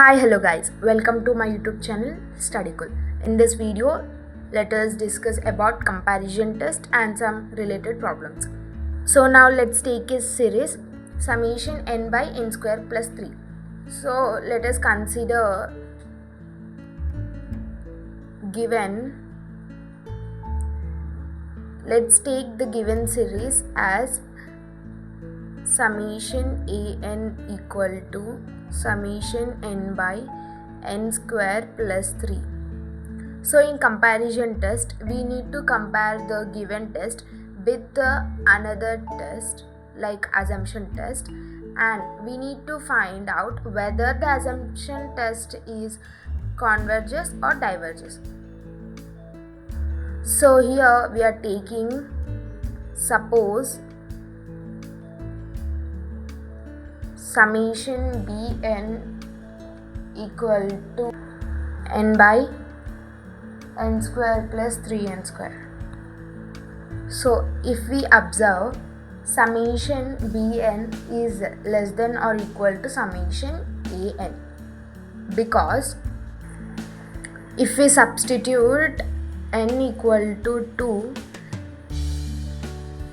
Hi, hello guys, welcome to my YouTube channel Studycool. In this video, let us discuss about comparison test and some related problems. So now let's take a series summation n by n square plus 3. So let us consider given, let's take the given series as summation an equal to summation n by n square plus 3. So in comparison test, we need to compare the given test with another test like assumption test, and we need to find out whether the assumption test is converges or diverges. So here we are taking, suppose summation bn equal to n by n square plus 3n square. So if we observe, summation bn is less than or equal to summation an, because if we substitute n equal to 2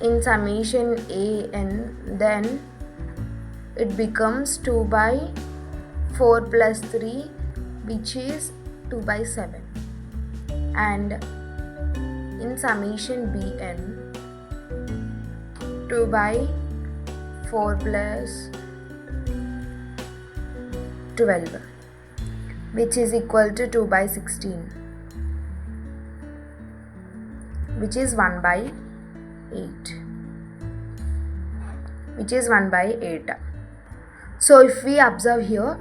in summation an, then it becomes 2 by 4 plus 3, which is 2 by 7, and in summation bn 2 by 4 plus 12, which is equal to 2 by 16, which is 1 by 8, which is 1 by 8. So if we observe here,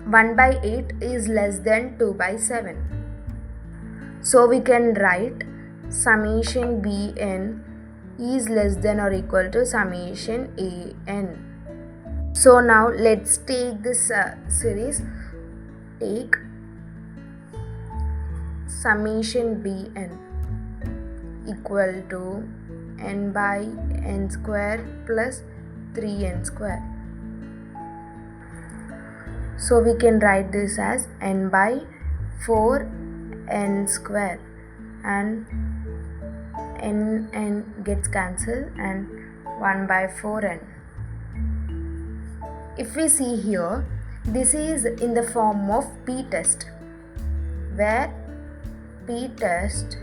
1 by 8 is less than 2 by 7. So we can write summation bn is less than or equal to summation an. So now let's take this series. Take summation bn equal to n by n square plus 3n square. So we can write this as n by 4n square, and n gets cancelled and 1 by 4n. If we see here, this is in the form of p-test, where p-test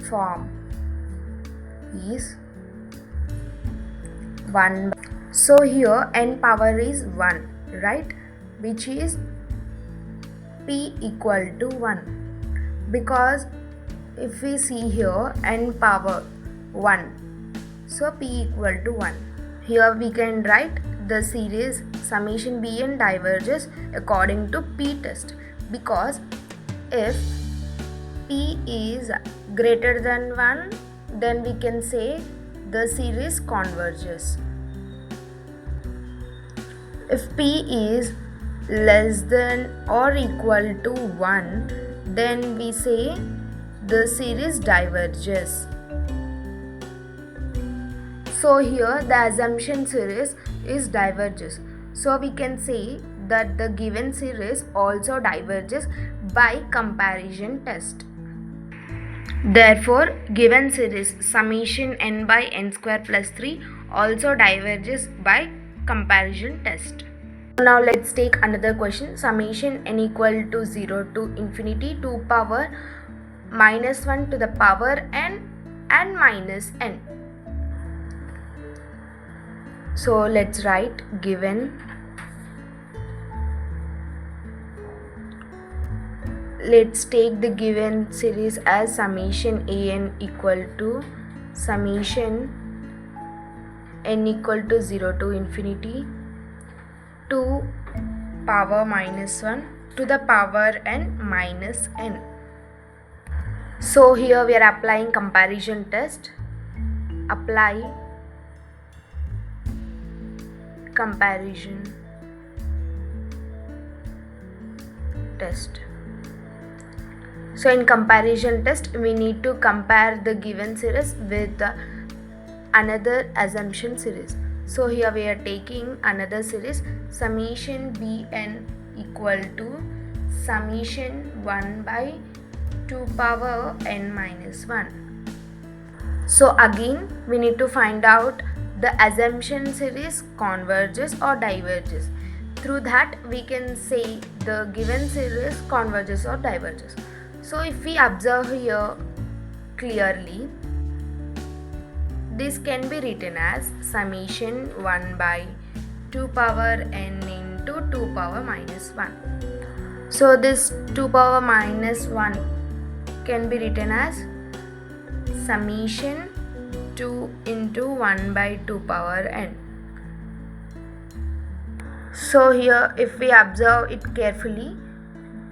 form is 1. So here n power is 1, right, which is p equal to 1, because if we see here n power 1, so p equal to 1. Here we can write the series summation bn diverges according to p-test, because if p is greater than 1, then we can say the series converges. If p is less than or equal to 1, then we say the series diverges. So here the assumption series is diverges. So we can say that the given series also diverges by comparison test. Therefore, given series summation n by n square plus 3 also diverges by comparison test. Now let's take another question. Summation n equal to 0 to infinity 2 power minus 1 to the power n and minus n. So let's write given. Let's take the given series as summation an equal to summation n equal to 0 to infinity 2 power minus 1 to the power n minus n. So here we are applying comparison test. Apply comparison test. So in comparison test, we need to compare the given series with another assumption series. So here we are taking another series, summation bn equal to summation 1 by 2 power n minus 1. So again we need to find out the assumption series converges or diverges. Through that we can say the given series converges or diverges. So if we observe here clearly, this can be written as summation 1 by 2 power n into 2 power minus 1. So this 2 power minus 1 can be written as summation 2 into 1 by 2 power n. So here if we observe it carefully,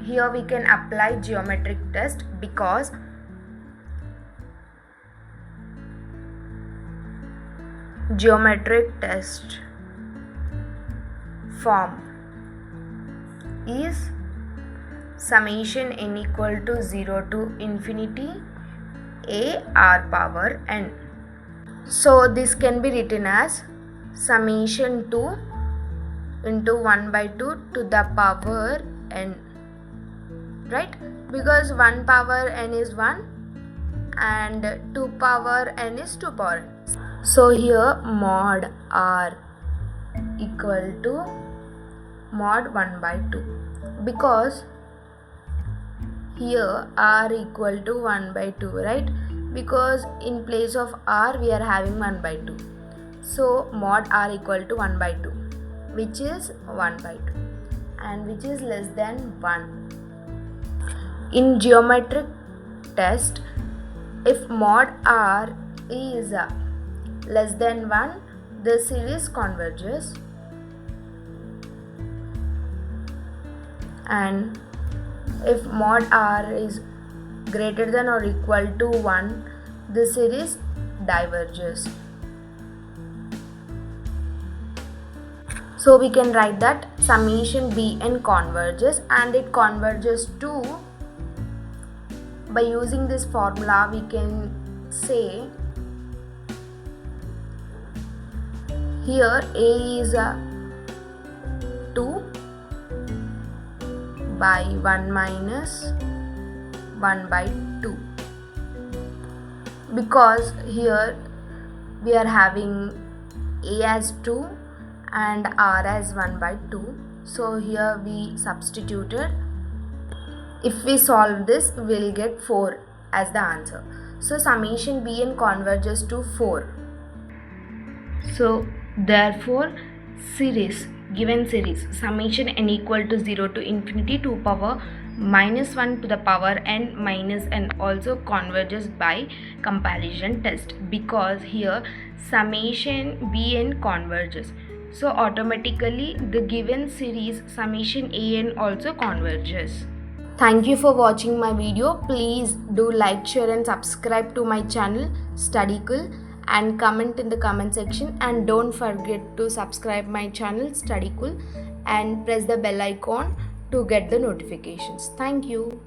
here we can apply geometric test, because geometric test form is summation n equal to 0 to infinity a r power n. So this can be written as summation 2 into 1 by 2 to the power n, right? Because 1 power n is 1 and 2 power n is 2 power n. So here mod r equal to mod 1 by 2, because here r equal to 1 by 2, right? Because in place of r we are having 1 by 2. So mod r equal to 1 by 2, which is 1 by 2 and which is less than 1. In geometric test, if mod r is less than 1, the series converges, and if mod r is greater than or equal to 1, the series diverges. So we can write that summation bn converges, and it converges to, by using this formula we can say here a is 2 by 1 minus 1 by 2, because here we are having a as 2 and r as 1 by 2. So here we substituted. If we solve this, we'll get 4 as the answer. So summation bn converges to 4. So therefore series, given series summation n equal to 0 to infinity 2 power minus 1 to the power n minus n also converges by comparison test, because here summation bn converges. So automatically the given series summation an also converges. Thank you for watching my video. Please do like, share and subscribe to my channel Studycool, and comment in the comment section, and don't forget to subscribe my channel Studycool and press the bell icon to get the notifications. Thank you.